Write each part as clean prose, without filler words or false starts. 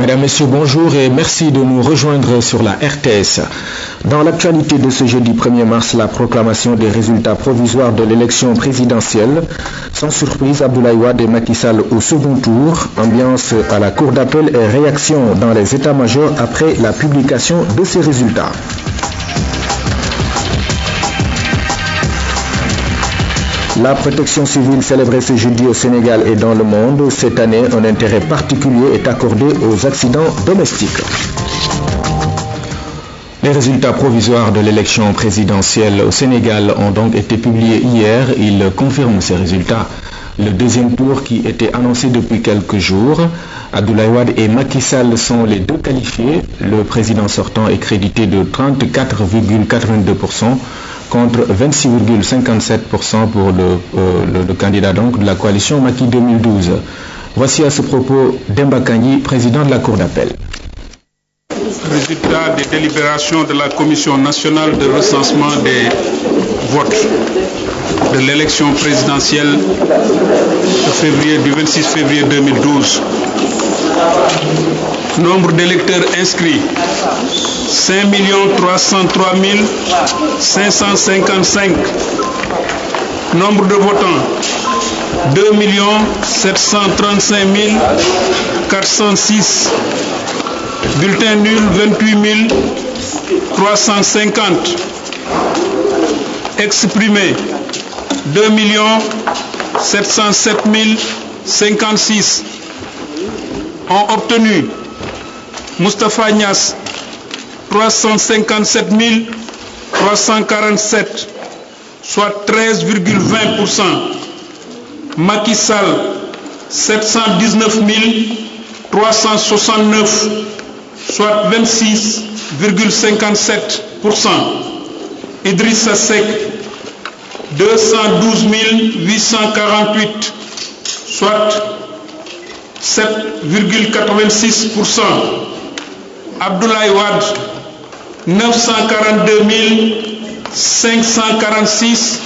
Mesdames, Messieurs, bonjour et merci de nous rejoindre sur la RTS. Dans l'actualité de ce jeudi 1er mars, la proclamation des résultats provisoires de l'élection présidentielle. Sans surprise, Abdoulaye Wade et Macky Sall au second tour. Ambiance à la cour d'appel et réaction dans les états-majors après la publication de ces résultats. La protection civile célébrée ce jeudi au Sénégal et dans le monde. Cette année, un intérêt particulier est accordé aux accidents domestiques. Les résultats provisoires de l'élection présidentielle au Sénégal ont donc été publiés hier. Ils confirment ces résultats. Le deuxième tour qui était annoncé depuis quelques jours. Abdoulaye Wade et Macky Sall sont les deux qualifiés. Le président sortant est crédité de 34,82%. Contre 26,57% pour le candidat donc de la coalition Macky 2012. Voici à ce propos Demba Kandji, président de la Cour d'appel. Résultat des délibérations de la Commission nationale de recensement des votes de l'élection présidentielle du 26 février 2012. Nombre d'électeurs inscrits 5 303 555. Nombre de votants 2 735 406. Bulletins nuls 28 350. Exprimés 2 707 056. Ont obtenu Moustapha Niasse 357 347, soit 13,20%. Macky Sall 719 369, soit 26,57%. Idrissa Seck 212 848, soit 7,86%. Abdoulaye Wade 942 546,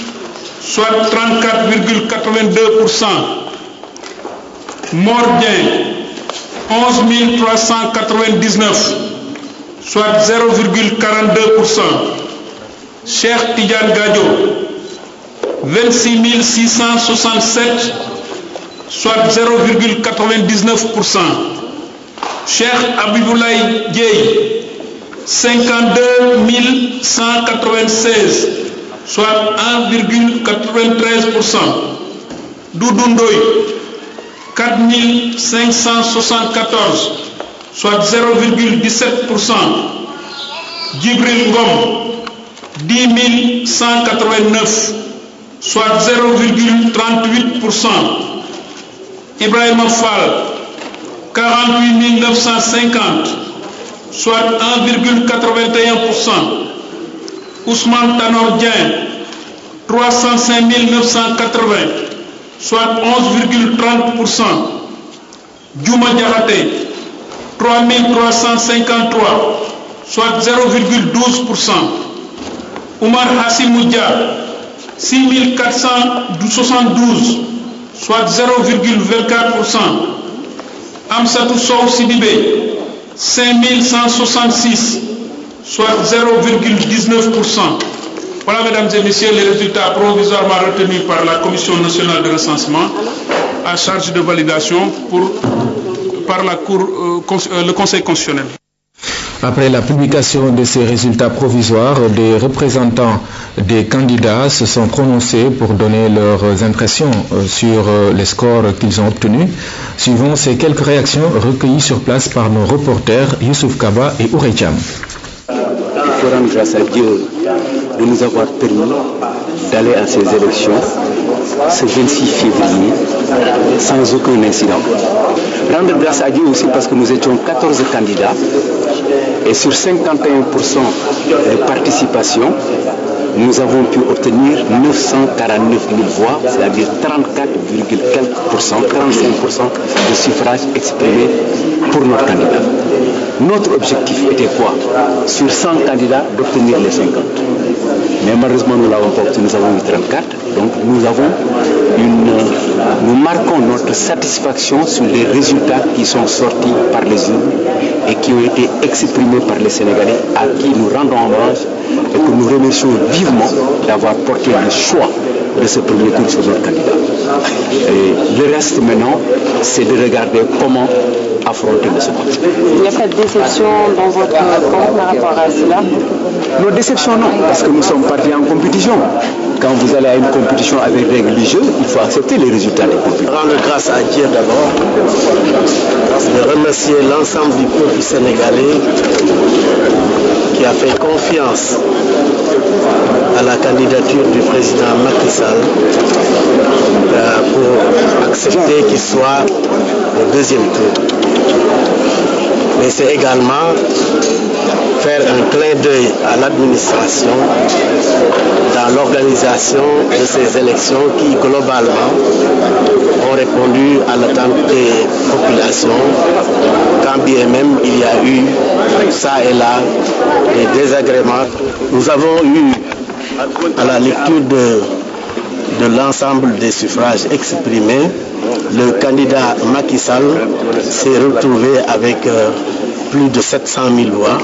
soit 34,82%. Mordien 11 399, soit 0,42%. Cheikh Tidiane Gadio 26 667, soit 0,99%. Cheikh Abiboulaye Dieye 52 196, soit 1,93%. Doudou Ndoye 4 574, soit 0,17%. Djibril Ngom 10 189, soit 0,38%. Ibrahima Fall 48 950, soit 1,81%. Ousmane Tanor Dieng 305 980, soit 11,30%. Djouma Diakhaté 3353, soit 0,12%. Oumar Hassimou Dia 6472, soit 0,24%. Amsatou Sow Sidibé 5166, soit 0,19%. Voilà, mesdames et messieurs, les résultats provisoirement retenus par la Commission nationale de recensement à charge de validation par le Conseil constitutionnel. Après la publication de ces résultats provisoires, des représentants des candidats se sont prononcés pour donner leurs impressions sur les scores qu'ils ont obtenus. Suivant ces quelques réactions recueillies sur place par nos reporters Youssouf Kaba et Ourey Thiam. Il faut rendre grâce à Dieu de nous avoir permis d'aller à ces élections ce 26 février sans aucun incident. Rendre grâce à Dieu aussi parce que nous étions 14 candidats et sur 51% de participation, nous avons pu obtenir 949 000 voix, c'est-à-dire 35% de suffrages exprimés pour notre candidat. Notre objectif était quoi? Sur 100 candidats, d'obtenir les 50. Mais malheureusement, nous l'avons pas obtenu, nous avons eu 34. Donc nous marquons notre satisfaction sur les résultats qui sont sortis par les urnes et qui ont été exprimés par les Sénégalais, à qui nous rendons hommage et que nous remercions vivement d'avoir porté le choix de ce premier tour sur notre candidat. Et le reste maintenant, c'est de regarder comment affronter le second. Il n'y a pas de déception dans votre camp par rapport à cela? Nos déceptions, non, parce que nous sommes partis en compétition. Quand vous allez à une compétition avec des règles du jeu, il faut accepter les résultats des compétitions. Rendre grâce à Dieu d'abord, de remercier l'ensemble du peuple sénégalais qui a fait confiance à la candidature du président Macky Sall pour accepter qu'il soit au deuxième tour. Mais c'est également faire un clin d'œil à l'administration dans l'organisation de ces élections qui, globalement, ont répondu à l'attente des populations, quand bien même il y a eu, ça et là, des désagréments. Nous avons eu, à la lecture de l'ensemble des suffrages exprimés, le candidat Macky Sall s'est retrouvé avec plus de 700 000 voix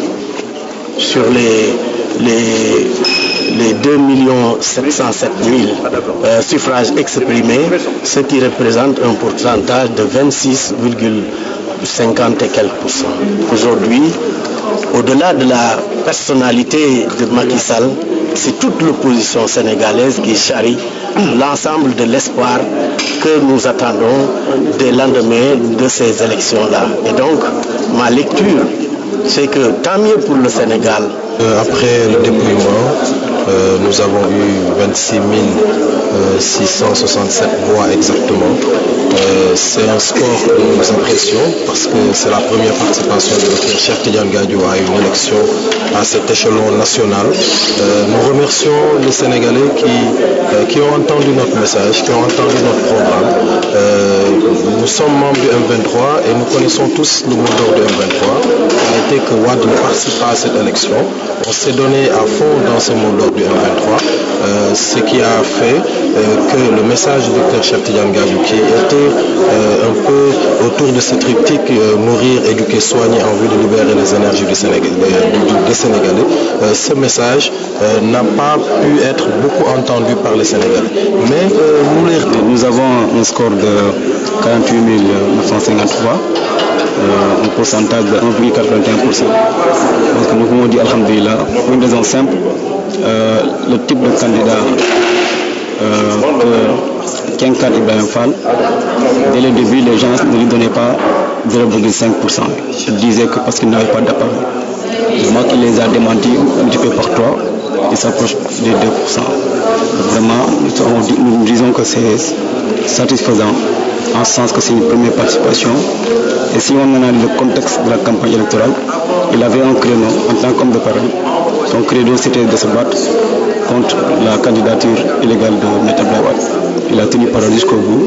sur les 2 707 000 suffrages exprimés, ce qui représente un pourcentage de 26,50 et quelques %. Aujourd'hui, au-delà de la personnalité de Macky Sall, c'est toute l'opposition sénégalaise qui charrie l'ensemble de l'espoir que nous attendons des lendemains de ces élections-là. Et donc, ma lecture, c'est que tant mieux pour le Sénégal. Après le dépouillement, nous avons eu 26 667 voix exactement. C'est un score que nous apprécions parce que c'est la première participation de Dr Cheikh Tidiane Gadio à une élection à cet échelon national. Nous remercions les Sénégalais qui ont entendu notre message, qui ont entendu notre programme. Nous sommes membres du M23 et nous connaissons tous le mot d'ordre du M23. A été que Wade ne participe pas à cette élection. On s'est donné à fond dans ce mot d'ordre du M23, ce qui a fait que le message du Dr Cheikh Tidiane Gadio, qui était un peu autour de ce triptyque nourrir, éduquer, soigner en vue de libérer les énergies des Sénégalais, ce message n'a pas pu être beaucoup entendu par les Sénégalais. Mais nous avons un score de 48 953. Un pourcentage de 1,81%. Donc nous pouvons dire Alhamdulillah, pour une raison simple, le type de candidat qu'incarne Ibrahim Fall, dès le début, les gens ne lui donnaient pas 0,5%. Ils disaient que parce qu'il n'avait pas d'appareil. Moi qui les a démentis un petit peu par 3, il s'approche des 2%. Vraiment, nous disons que c'est satisfaisant, en ce sens que c'est une première participation. Et si on analyse le contexte de la campagne électorale, il avait un créneau en tant qu'homme de parole. Son credo, c'était de se battre contre la candidature illégale de M. Blawad. Il a tenu parole jusqu'au bout.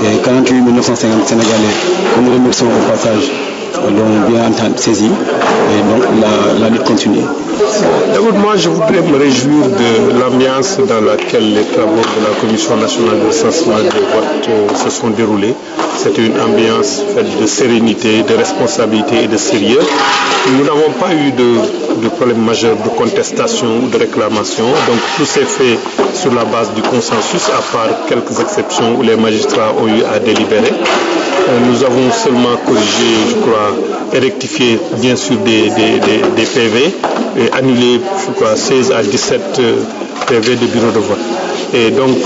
Et 48 950 Sénégalais, que nous remercions au passage, l'ont bien saisi. Et donc la lutte continue. D'abord, moi, je voudrais me réjouir de l'ambiance dans laquelle les travaux de la Commission nationale de recensement des votes se sont déroulés. C'était une ambiance faite de sérénité, de responsabilité et de sérieux. Nous n'avons pas eu de problème majeur de contestation ou de réclamation. Donc tout s'est fait sur la base du consensus, à part quelques exceptions où les magistrats ont eu à délibérer. Nous avons seulement corrigé, je crois, et rectifié bien sûr des PV et annulé, je crois, 16 à 17 PV de bureau de vote. Et donc,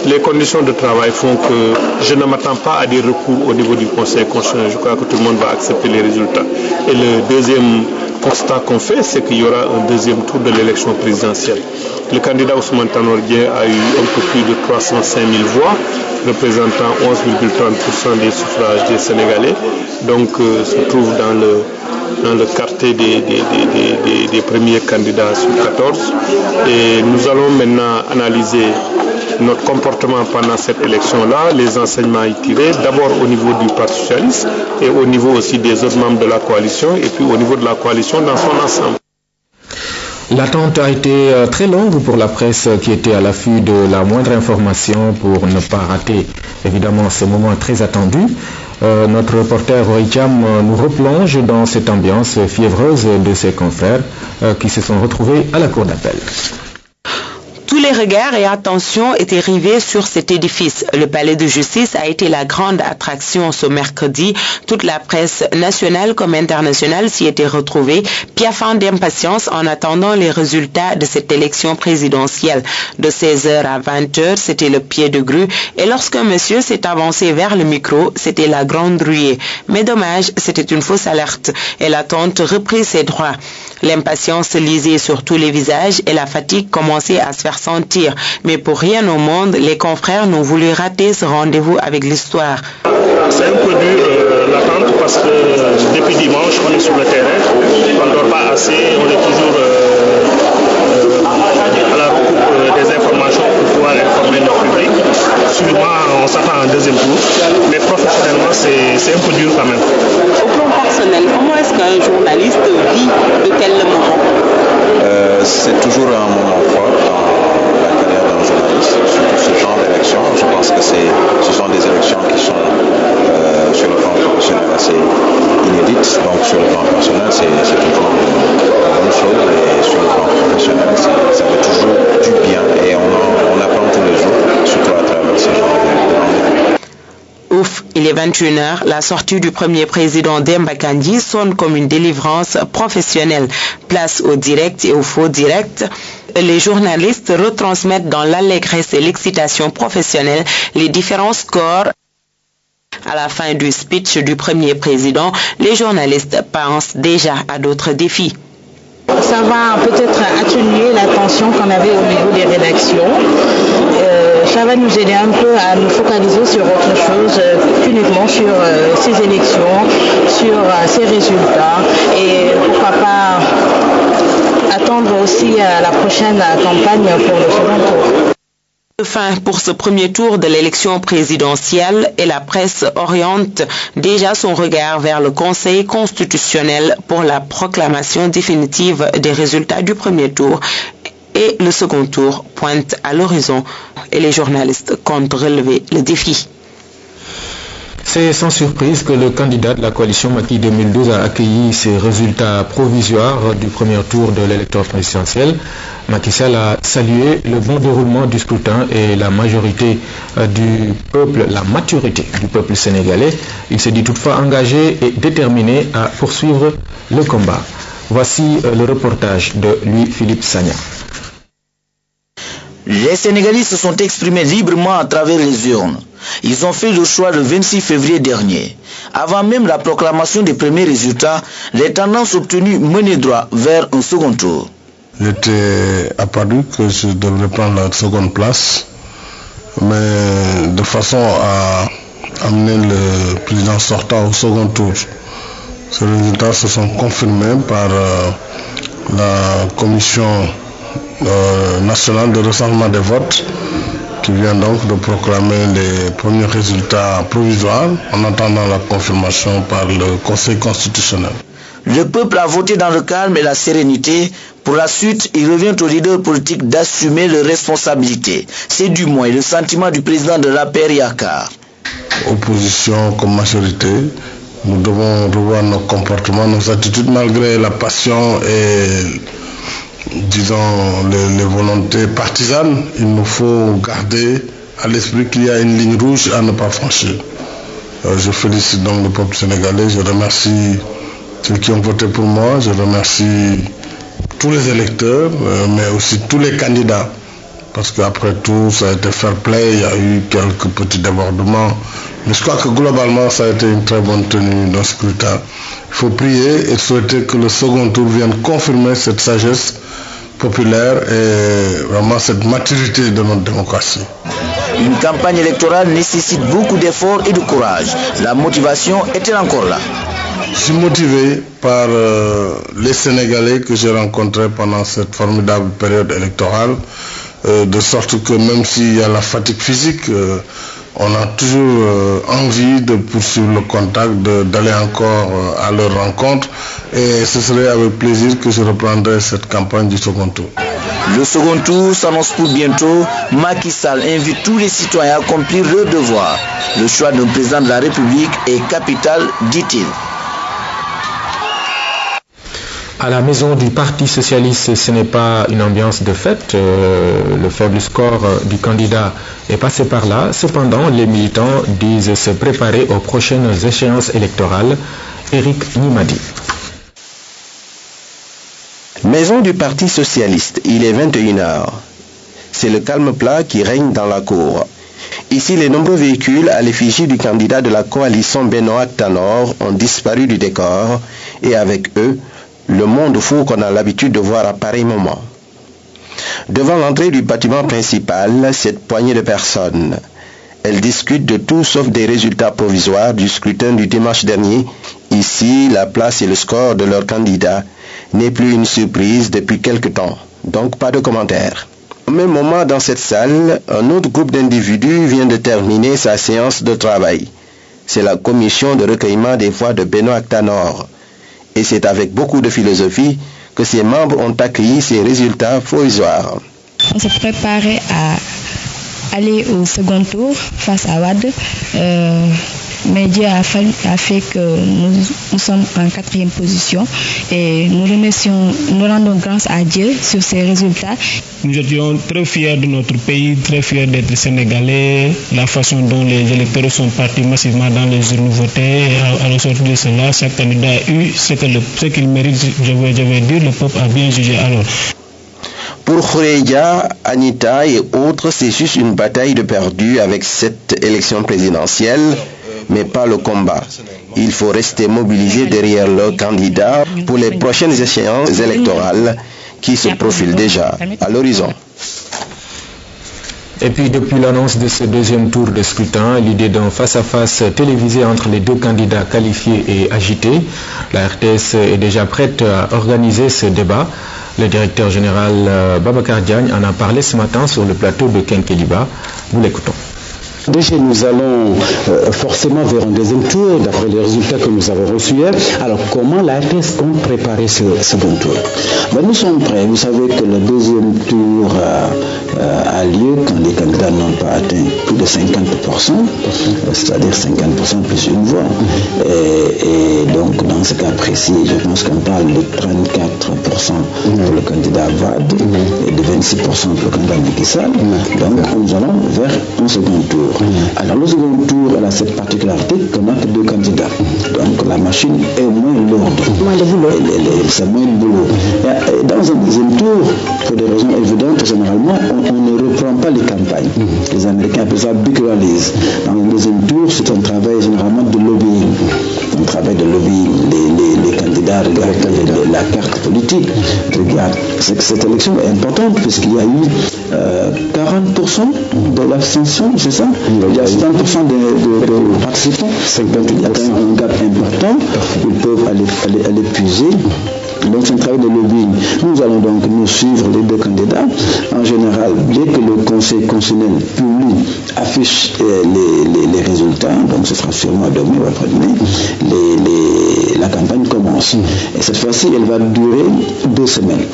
les conditions de travail font que je ne m'attends pas à des recours au niveau du Conseil constitutionnel. Je crois que tout le monde va accepter les résultats. Et le deuxième constat qu'on fait, c'est qu'il y aura un deuxième tour de l'élection présidentielle. Le candidat Ousmane Tanor Dieng a eu un peu plus de 305 000 voix, représentant 11,30% des suffrages des Sénégalais. Donc, se trouve dans le quartier des premiers candidats sur 14. Et nous allons maintenant analyser notre comportement pendant cette élection-là, les enseignements y tirés, d'abord au niveau du Parti socialiste et au niveau aussi des autres membres de la coalition et puis au niveau de la coalition dans son ensemble. L'attente a été très longue pour la presse qui était à l'affût de la moindre information pour ne pas rater évidemment ce moment très attendu. Notre reporter Roy Cham nous replonge dans cette ambiance fiévreuse de ses confrères qui se sont retrouvés à la cour d'appel. Tous les regards et attentions étaient rivés sur cet édifice. Le palais de justice a été la grande attraction ce mercredi. Toute la presse nationale comme internationale s'y était retrouvée, piaffant d'impatience en attendant les résultats de cette élection présidentielle. De 16h à 20h, c'était le pied de grue et lorsqu'un monsieur s'est avancé vers le micro, c'était la grande ruée. Mais dommage, c'était une fausse alerte et l'attente reprit ses droits. L'impatience se lisait sur tous les visages et la fatigue commençait à se faire sentir. Mais pour rien au monde, les confrères n'ont voulu rater ce rendez-vous avec l'histoire. C'est un peu dur l'attente parce que depuis dimanche, on est sur le terrain, on ne dort pas assez, on est toujours à la recoupe des informations pour pouvoir informer le public. Sûrement, on s'attend à un deuxième tour, mais professionnellement, c'est un peu dur quand même. Au plan personnel, comment est-ce qu'un journaliste vit de tels moments? C'est toujours un moment fort dans la carrière d'un journaliste, surtout ce genre d'élection. Je pense que ce sont des élections qui sont sur le plan professionnel assez inédites. Donc sur le plan personnel, c'est toujours la bonne chose. Et sur le plan professionnel, ça fait toujours du bien et on apprend tous les jours, surtout à travers ce genre d'événements. Ouf, il est 21h, la sortie du premier président Demba Kandji sonne comme une délivrance professionnelle. Place au direct et au faux direct. Les journalistes retransmettent dans l'allégresse et l'excitation professionnelle les différents scores. À la fin du speech du premier président, les journalistes pensent déjà à d'autres défis. Ça va peut-être atténuer la tension qu'on avait au niveau des rédactions. Ça va nous aider un peu à nous focaliser sur autre chose qu'uniquement sur ces élections, sur ces résultats et pourquoi pas attendre aussi la prochaine campagne pour le second tour. Fin pour ce premier tour de l'élection présidentielle et la presse oriente déjà son regard vers le Conseil constitutionnel pour la proclamation définitive des résultats du premier tour. Et le second tour pointe à l'horizon et les journalistes comptent relever le défi. C'est sans surprise que le candidat de la coalition Macky 2012 a accueilli ces résultats provisoires du premier tour de l'élection présidentielle. Macky Sall a salué le bon déroulement du scrutin et la majorité du peuple, la maturité du peuple sénégalais. Il s'est dit toutefois engagé et déterminé à poursuivre le combat. Voici le reportage de Louis-Philippe Sagna. Les Sénégalais se sont exprimés librement à travers les urnes. Ils ont fait le choix le 26 février dernier. Avant même la proclamation des premiers résultats, les tendances obtenues menaient droit vers un second tour. J'étais apparu que je devrais prendre la seconde place, mais de façon à amener le président sortant au second tour. Ces résultats se sont confirmés par la commission nationale de recensement des votes qui vient donc de proclamer les premiers résultats provisoires en attendant la confirmation par le Conseil constitutionnel. Le peuple a voté dans le calme et la sérénité. Pour la suite, il revient aux leaders politiques d'assumer leurs responsabilités. C'est du moins le sentiment du président de l'APR Yakar. Opposition comme majorité, nous devons revoir nos comportements, nos attitudes malgré la passion et disons les volontés partisanes. Il nous faut garder à l'esprit qu'il y a une ligne rouge à ne pas franchir. Je félicite donc le peuple sénégalais, je remercie ceux qui ont voté pour moi, je remercie tous les électeurs, mais aussi tous les candidats, parce qu'après tout, ça a été fair play, il y a eu quelques petits débordements, mais je crois que globalement, ça a été une très bonne tenue d'un scrutin. Il faut prier et souhaiter que le second tour vienne confirmer cette sagesse populaire et vraiment cette maturité de notre démocratie. Une campagne électorale nécessite beaucoup d'efforts et de courage. La motivation est-elle encore là? Je suis motivé par les Sénégalais que j'ai rencontrés pendant cette formidable période électorale, de sorte que même s'il y a la fatigue physique, on a toujours envie de poursuivre le contact, d'aller encore à leur rencontre. Et ce serait avec plaisir que je reprendrai cette campagne du second tour. Le second tour s'annonce pour bientôt. Macky Sall invite tous les citoyens à accomplir leur devoir. Le choix d'un président de la République est capital, dit-il. À la maison du Parti socialiste, ce n'est pas une ambiance de fête. Le faible score du candidat est passé par là. Cependant, les militants disent se préparer aux prochaines échéances électorales. Éric Nimadi. Maison du Parti socialiste, il est 21h. C'est le calme plat qui règne dans la cour. Ici, les nombreux véhicules à l'effigie du candidat de la coalition Benno Acta Nord ont disparu du décor et avec eux, le monde fou qu'on a l'habitude de voir à pareil moment. Devant l'entrée du bâtiment principal, cette poignée de personnes. Elles discutent de tout sauf des résultats provisoires du scrutin du dimanche dernier. Ici, la place et le score de leur candidat n'est plus une surprise depuis quelque temps, donc pas de commentaires. Au même moment, dans cette salle, un autre groupe d'individus vient de terminer sa séance de travail. C'est la commission de recueillement des voix de Benno Acta Nord. Et c'est avec beaucoup de philosophie que ses membres ont accueilli ces résultats provisoires. On se préparait à aller au second tour face à Wade. Mais Dieu a fait que nous sommes en 4e position et nous rendons grâce à Dieu sur ces résultats. Nous étions très fiers de notre pays, très fiers d'être sénégalais, la façon dont les électeurs sont partis massivement dans les urnes voter. À la sortie de cela, chaque candidat a eu ce qu'il mérite, je vais dire, le peuple a bien jugé alors. Pour Khoureya, Anita et autres, c'est juste une bataille de perdus avec cette élection présidentielle, mais pas le combat. Il faut rester mobilisé derrière leur candidat pour les prochaines échéances électorales qui se profilent déjà à l'horizon. Et puis depuis l'annonce de ce deuxième tour de scrutin, l'idée d'un face-à-face télévisé entre les deux candidats qualifiés et agités, la RTS est déjà prête à organiser ce débat. Le directeur général Babacar Diagne en a parlé ce matin sur le plateau de Kenkeliba. Nous l'écoutons. Déjà, nous allons forcément vers un deuxième tour, d'après les résultats que nous avons reçus hier. Alors, comment la RTS compte préparer ce second tour? Nous sommes prêts. Vous savez que le deuxième tour a lieu quand les candidats n'ont pas atteint plus de 50%, c'est-à-dire 50% plus une voix. Et donc, dans ce cas précis, je pense qu'on parle de 34% pour le candidat Wade et de 26% pour le candidat Macky Sall. Donc, nous allons vers un second tour. Alors le second tour, elle a cette particularité qu'on n'a que deux candidats. Donc la machine est moins lourde. C'est moins de boulot. Et dans un deuxième tour, pour des raisons évidentes, généralement, on ne reprend pas les campagnes. Les Américains appellent ça big rallies. Dans le deuxième tour, c'est un travail généralement de lobbying. Un travail de lobbying. Les candidats regardent la carte politique. Regardent. Cette élection est importante puisqu'il y a eu 40% de l'abstention, c'est ça? Il y a 50% de participants. Il y a quand même un gap important. Ils peuvent aller puiser. Donc c'est un travail de lobbying. Nous allons donc nous suivre les deux candidats. En général, dès que le Conseil constitutionnel publie, affiche les résultats, donc ce sera sûrement demain ou après-demain, la campagne commence. Et cette fois-ci, elle va durer 2 semaines.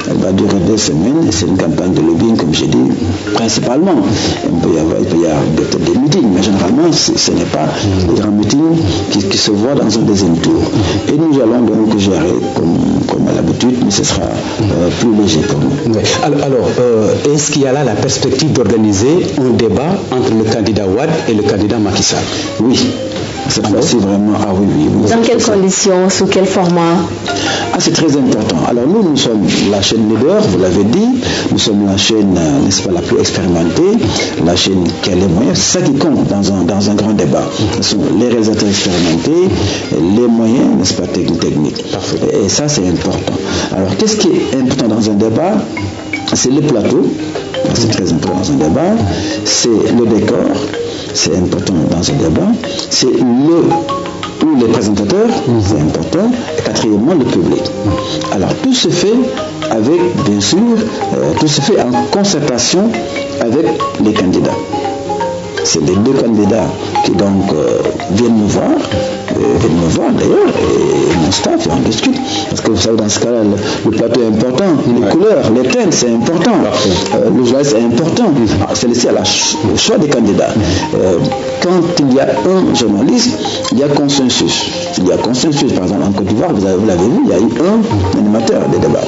Elle va durer 2 semaines. C'est une campagne de lobbying, comme j'ai dit, principalement. Il peut y avoir peut-être des meetings, mais généralement, ce n'est pas des grands meetings qui se voient dans un deuxième tour. Et nous allons donc gérer comme à l'habitude, mais ce sera plus léger pour nous. Alors, est-ce qu'il y a là la perspective d'organiser un débat entre le candidat Wade et le candidat Macky Sall? Oui. Cette fois-ci, vraiment, oui. Dans quelles conditions, sous quel format? C'est très important. Alors nous sommes la chaîne leader, vous l'avez dit, nous sommes la chaîne, n'est-ce pas, la plus expérimentée, la chaîne qui a les moyens, c'est ça qui compte dans un grand débat. Ce sont les réalisateurs expérimentés, les moyens, n'est-ce pas, techniques. Parfait. Et ça, c'est important. Alors, qu'est-ce qui est important dans un débat? C'est le plateau, c'est très important dans un débat, c'est le décor, c'est important dans un débat, c'est les présentateurs, c'est important, et quatrièmement le public. Alors tout se fait avec, bien sûr, tout se fait en concertation avec les candidats. c'est les deux candidats qui donc viennent me voir d'ailleurs, et mon staff, et on discute. Parce que vous savez, dans ce cas-là, le plateau est important, les couleurs, les teintes, c'est important. Le journaliste est important. C'est laissé au choix des candidats. Quand il y a un journaliste, il y a consensus. Il y a consensus. Par exemple, en Côte d'Ivoire, vous l'avez vu, il y a eu un animateur des débats.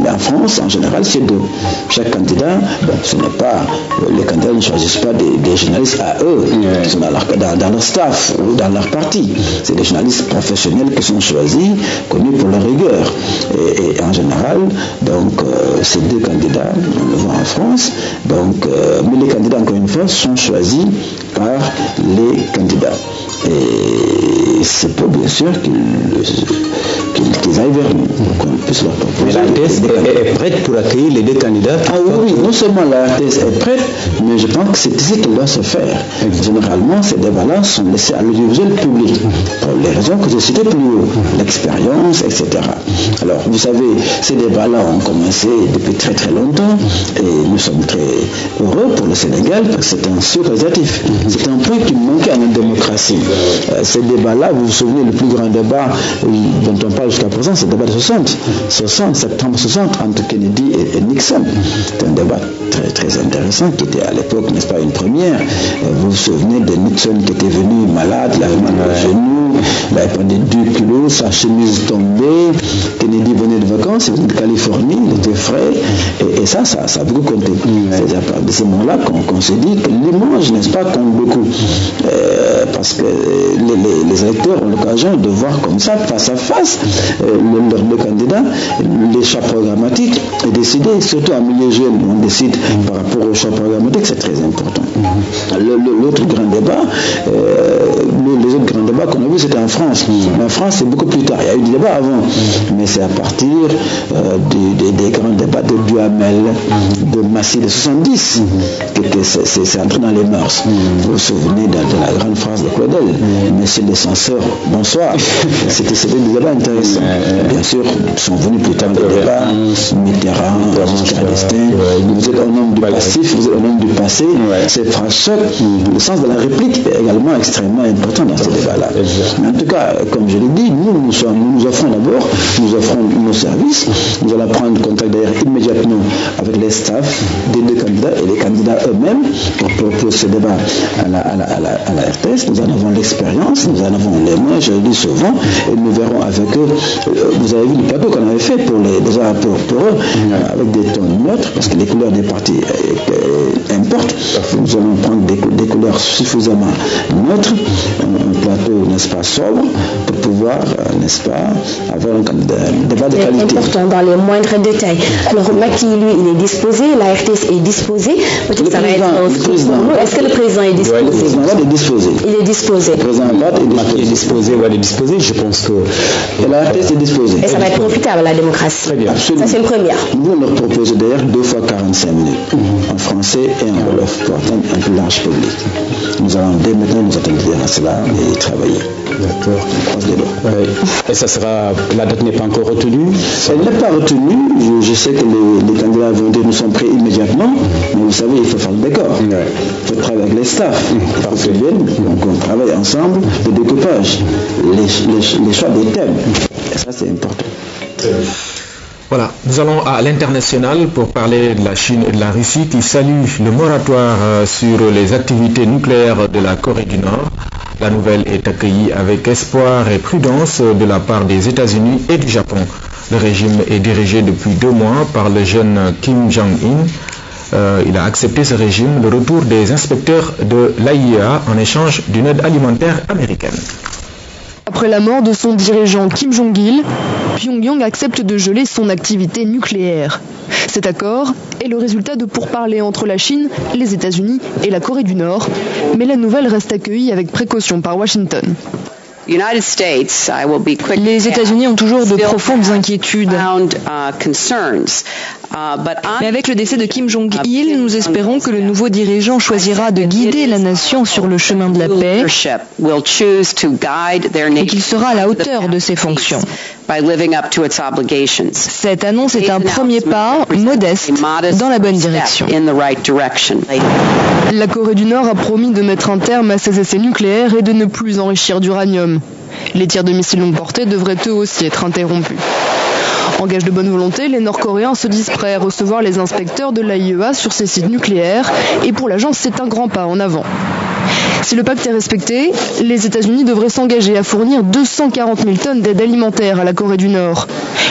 Mais en France, en général, c'est deux. Chaque candidat, ce n'est pas, les candidats ne choisissent pas des journalistes à eux, qui sont dans leur staff ou dans leur parti. C'est des journalistes professionnels qui sont choisis, connus pour leur rigueur. Et en général, donc, ces deux candidats, on le voit en France, donc, mais les candidats, encore une fois, sont choisis par les candidats. Et c'est peu, bien sûr, qu'ils aillent vers nous, pour qu'on puisse leur proposer. Mais la RTS est prête pour accueillir les deux candidats? Ah oui, non seulement la RTS est prête, mais je pense que c'est ici qu'elle doit se faire. Généralement, ces débats-là sont laissés à l'audiovisuel public, pour les raisons que j'ai citées plus haut, l'expérience, etc. Alors, vous savez, ces débats-là ont commencé depuis très très longtemps, et nous sommes très heureux pour le Sénégal, parce que c'est un surréalisatif. C'est un point qui manquait à notre démocratie. Ces débats-là, vous vous souvenez, le plus grand débat dont on parle jusqu'à présent, c'est le débat de 60, septembre 60, entre Kennedy et Nixon. C'est un débat très très intéressant qui était à l'époque, n'est-ce pas, une première. Vous vous souvenez de Nixon qui était venu malade, il avait mal au genou, il avait pris 2 kilos, sa chemise tombée. Kennedy venait de vacances, il venait de Californie, il était frais, et ça a beaucoup compté. C'est à partir de ce moment-là qu'on se dit que l'image, n'est-ce pas, compte beaucoup. Parce que les électeurs ont l'occasion de voir comme ça, face à face, leurs deux candidats, les choix programmatiques et décider, surtout en milieu jeune, on décide par rapport aux choix programmatiques, c'est très important. L'autre grand débat, les autres grands débats qu'on a vus, c'était en France. Mais en France, c'est beaucoup plus tard. Il y a eu des débats avant, mais c'est à partir des grands débats de Duhamel, de Massy de 70, que c'est entré dans les mœurs. Vous vous souvenez de la grande phrase de Claudel, Messieurs les censeurs, bonsoir. C'était des débats intéressants. Bien sûr, sont venus plus tard des débats, Mitterrand, Giscard d'Estaing. Vous êtes un homme du passif, vous êtes un homme du passé. Cette phrase choc, le sens de la réplique est également extrêmement important dans ces débats-là. Mais en tout cas, comme je l'ai dit, nous offrons d'abord, nous offrons nos services. Nous allons prendre contact d'ailleurs immédiatement avec les staffs des deux candidats et les candidats eux-mêmes pour ce débat à la RTS. Nous en avons l'expérience, nous en avons les moyens, je le dis souvent, et nous verrons avec eux. Vous avez vu le plateau qu'on avait fait pour eux, avec des tons neutres, parce que les couleurs des partis importent. Nous allons prendre des couleurs suffisamment neutres, un plateau, n'est-ce pas, sobre, pour pouvoir, n'est-ce pas, avoir un débat de qualité. C'est important dans les moindres détails. Alors, Macky, lui, il est disposé, la RTS est disposée. Peut-être ça va être pour nous. Est-ce que le président est disposé? Le président est disposé. Il est disposé. Le président est disposé, va les disposer. Je pense que la RTS est disposée. Et ça va être profitable à la démocratie. Très bien. Absolument. Ça, c'est une première. Nous, on leur propose d'ailleurs 2 fois 45 minutes, en français et en wolof, pour atteindre un plus large public. Nous allons dès maintenant nous attendre à cela et travailler. D'accord. On croise les doigts. Oui. Et ça sera, la date n'est pas encore retenue? Elle n'est pas retenue. Je sais que les candidats vont dire nous sommes prêts immédiatement, mais vous savez, il faut faire le décor. Il faut travailler avec les staffs. Donc on travaille ensemble, le découpage, les choix des thèmes. Et ça, c'est important. Voilà, nous allons à l'international pour parler de la Chine et de la Russie qui saluent le moratoire sur les activités nucléaires de la Corée du Nord. La nouvelle est accueillie avec espoir et prudence de la part des États-Unis et du Japon. Le régime est dirigé depuis 2 mois par le jeune Kim Jong-un. Il a accepté ce régime le retour des inspecteurs de l'AIEA en échange d'une aide alimentaire américaine. Après la mort de son dirigeant Kim Jong-il, Pyongyang accepte de geler son activité nucléaire. Cet accord est le résultat de pourparlers entre la Chine, les États-Unis et la Corée du Nord, mais la nouvelle reste accueillie avec précaution par Washington. Les États-Unis ont toujours de profondes inquiétudes. Mais avec le décès de Kim Jong-il, nous espérons que le nouveau dirigeant choisira de guider la nation sur le chemin de la paix et qu'il sera à la hauteur de ses fonctions. Cette annonce est un premier pas modeste dans la bonne direction. La Corée du Nord a promis de mettre un terme à ses essais nucléaires et de ne plus enrichir d'uranium. Les tirs de missiles longue portée devraient eux aussi être interrompus. En gage de bonne volonté, les Nord-Coréens se disent prêts à recevoir les inspecteurs de l'AIEA sur ces sites nucléaires et pour l'agence, c'est un grand pas en avant. Si le pacte est respecté, les États-Unis devraient s'engager à fournir 240 000 tonnes d'aide alimentaire à la Corée du Nord.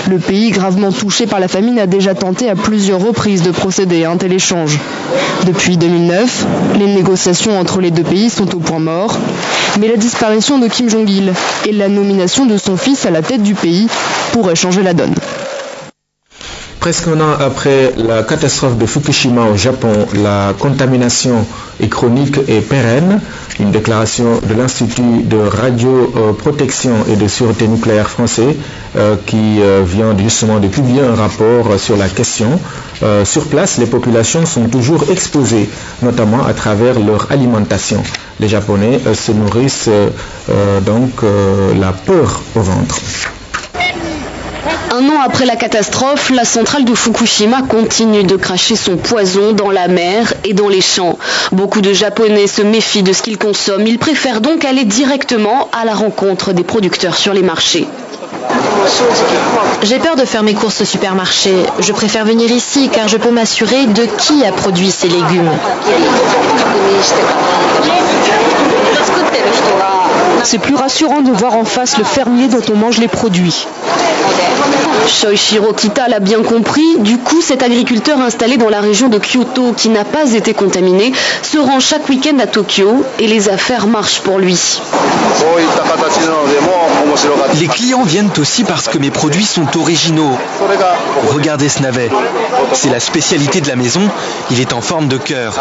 Le pays, gravement touché par la famine, a déjà tenté à plusieurs reprises de procéder à un tel échange. Depuis 2009, les négociations entre les deux pays sont au point mort, mais la disparition de Kim Jong-il et la nomination de son fils à la tête du pays pourraient changer la donne. Presque un an après la catastrophe de Fukushima au Japon, la contamination est chronique et pérenne. Une déclaration de l'Institut de radioprotection et de sûreté nucléaire français qui vient justement de publier un rapport sur la question. Sur place, les populations sont toujours exposées, notamment à travers leur alimentation. Les Japonais se nourrissent la peur au ventre. Un an après la catastrophe, la centrale de Fukushima continue de cracher son poison dans la mer et dans les champs. Beaucoup de Japonais se méfient de ce qu'ils consomment. Ils préfèrent donc aller directement à la rencontre des producteurs sur les marchés. J'ai peur de faire mes courses au supermarché. Je préfère venir ici car je peux m'assurer de qui a produit ces légumes. C'est plus rassurant de voir en face le fermier dont on mange les produits. Shoichiro Kita l'a bien compris, du coup cet agriculteur installé dans la région de Kyoto qui n'a pas été contaminé se rend chaque week-end à Tokyo et les affaires marchent pour lui. Les clients viennent aussi parce que mes produits sont originaux. Regardez ce navet, c'est la spécialité de la maison, il est en forme de cœur.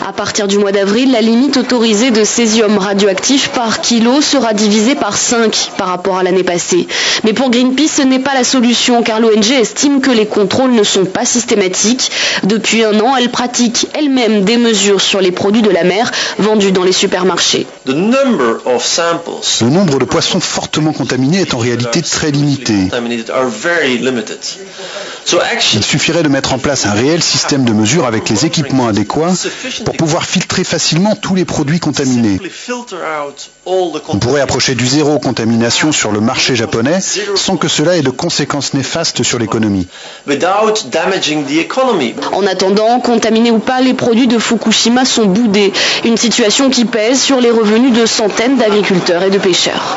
À partir du mois d'avril, la limite autorisée de césium radioactif par kilo sera divisée par 5 par rapport à l'année passée. Mais pour Greenpeace, ce n'est pas la solution car l'ONG estime que les contrôles ne sont pas systématiques. Depuis un an, elle pratique elle-même des mesures sur les produits de la mer vendus dans les supermarchés. Le nombre de poissons fortement contaminés est en réalité très limité. Il suffirait de mettre en place un réel système de mesure avec les équipements adéquats pour pouvoir filtrer facilement tous les produits contaminés. On pourrait approcher du zéro contamination sur le marché japonais sans que cela ait de conséquences néfastes sur l'économie. En attendant, contaminés ou pas, les produits de Fukushima sont boudés. Une situation qui pèse sur les revenus de centaines d'agriculteurs et de pêcheurs.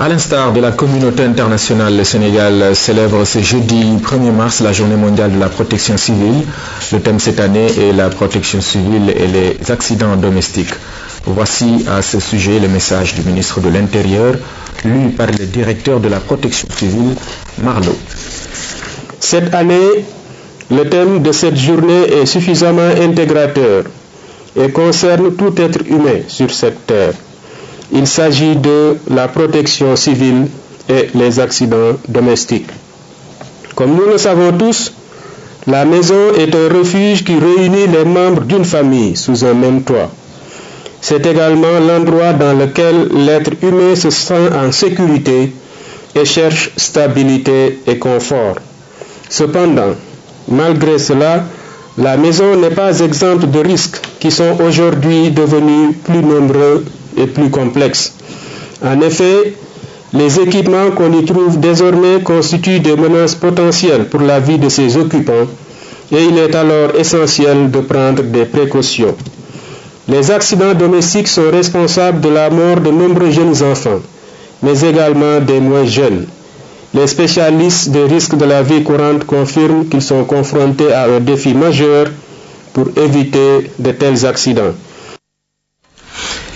À l'instar de la communauté internationale, le Sénégal célèbre ce jeudi 1er mars la journée mondiale de la protection civile. Le thème cette année est la protection civile et les accidents domestiques. Voici à ce sujet le message du ministre de l'Intérieur, lu par le directeur de la protection civile, Marlo. Cette année, le thème de cette journée est suffisamment intégrateur et concerne tout être humain sur cette terre. Il s'agit de la protection civile et les accidents domestiques. Comme nous le savons tous, la maison est un refuge qui réunit les membres d'une famille sous un même toit. C'est également l'endroit dans lequel l'être humain se sent en sécurité et cherche stabilité et confort. Cependant, malgré cela, la maison n'est pas exempte de risques qui sont aujourd'hui devenus plus nombreux et plus complexes. En effet, les équipements qu'on y trouve désormais constituent des menaces potentielles pour la vie de ses occupants et il est alors essentiel de prendre des précautions. Les accidents domestiques sont responsables de la mort de nombreux jeunes enfants, mais également des moins jeunes. Les spécialistes des risques de la vie courante confirment qu'ils sont confrontés à un défi majeur pour éviter de tels accidents.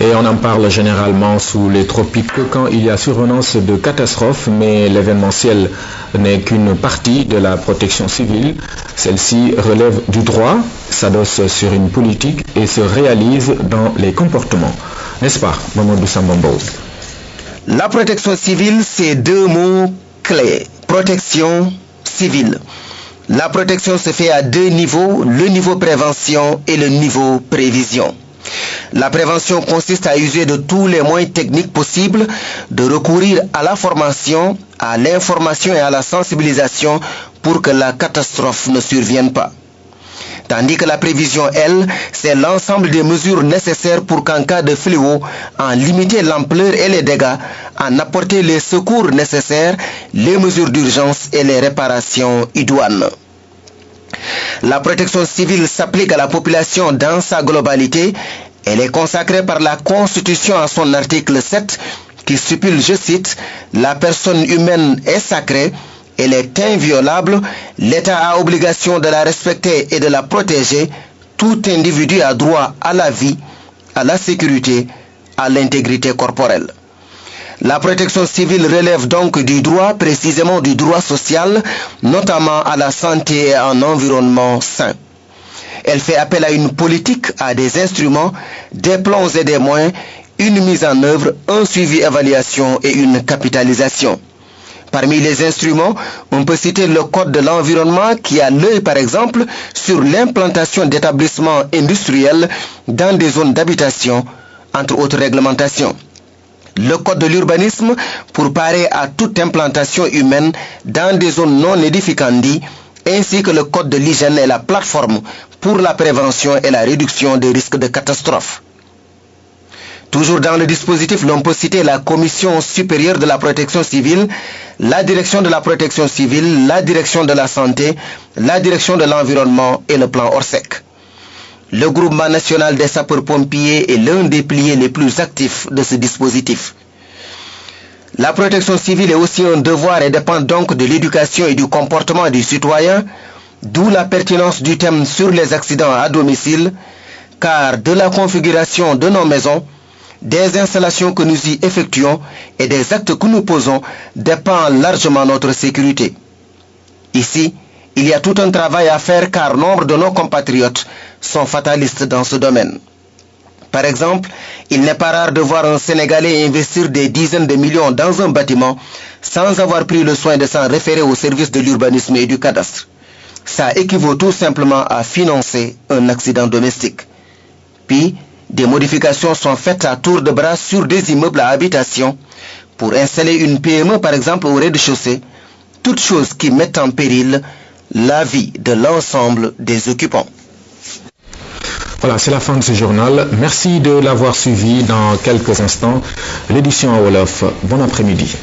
Et on en parle généralement sous les tropiques quand il y a survenance de catastrophes, mais l'événementiel n'est qu'une partie de la protection civile. Celle-ci relève du droit, s'adosse sur une politique et se réalise dans les comportements. N'est-ce pas, Mamadou Sambambo? La protection civile, c'est deux mots clés. protection civile. La protection se fait à deux niveaux, le niveau prévention et le niveau prévision. La prévention consiste à user de tous les moyens techniques possibles, de recourir à la formation, à l'information et à la sensibilisation pour que la catastrophe ne survienne pas. Tandis que la prévision, elle, c'est l'ensemble des mesures nécessaires pour qu'en cas de fléau, en limiter l'ampleur et les dégâts, en apporter les secours nécessaires, les mesures d'urgence et les réparations idoines. La protection civile s'applique à la population dans sa globalité. Elle est consacrée par la Constitution à son article 7 qui stipule, je cite, « La personne humaine est sacrée, elle est inviolable, l'État a obligation de la respecter et de la protéger, tout individu a droit à la vie, à la sécurité, à l'intégrité corporelle. » La protection civile relève donc du droit, précisément du droit social, notamment à la santé et à un environnement sain. Elle fait appel à une politique, à des instruments, des plans et des moyens, une mise en œuvre, un suivi, évaluation et une capitalisation. Parmi les instruments, on peut citer le Code de l'environnement qui a l'œil par exemple sur l'implantation d'établissements industriels dans des zones d'habitation, entre autres réglementations. Le Code de l'urbanisme pour parer à toute implantation humaine dans des zones non édificantes, ainsi que le Code de l'hygiène et la plateforme pour la prévention et la réduction des risques de catastrophes. Toujours dans le dispositif, l'on peut citer la Commission supérieure de la protection civile, la Direction de la protection civile, la Direction de la santé, la Direction de l'environnement et le plan Orsec. Le groupement national des sapeurs-pompiers est l'un des piliers les plus actifs de ce dispositif. La protection civile est aussi un devoir et dépend donc de l'éducation et du comportement du citoyen, d'où la pertinence du thème sur les accidents à domicile, car de la configuration de nos maisons, des installations que nous y effectuons et des actes que nous posons dépend largement notre sécurité. Ici, il y a tout un travail à faire car nombre de nos compatriotes sont fatalistes dans ce domaine. Par exemple, il n'est pas rare de voir un Sénégalais investir des dizaines de millions dans un bâtiment sans avoir pris le soin de s'en référer au service de l'urbanisme et du cadastre. Ça équivaut tout simplement à financer un accident domestique. Puis, des modifications sont faites à tour de bras sur des immeubles à habitation pour installer une PME par exemple au rez-de-chaussée, toutes choses qui mettent en péril la vie de l'ensemble des occupants. Voilà, c'est la fin de ce journal. Merci de l'avoir suivi. Dans quelques instants, l'édition en Wolof. Bon après-midi.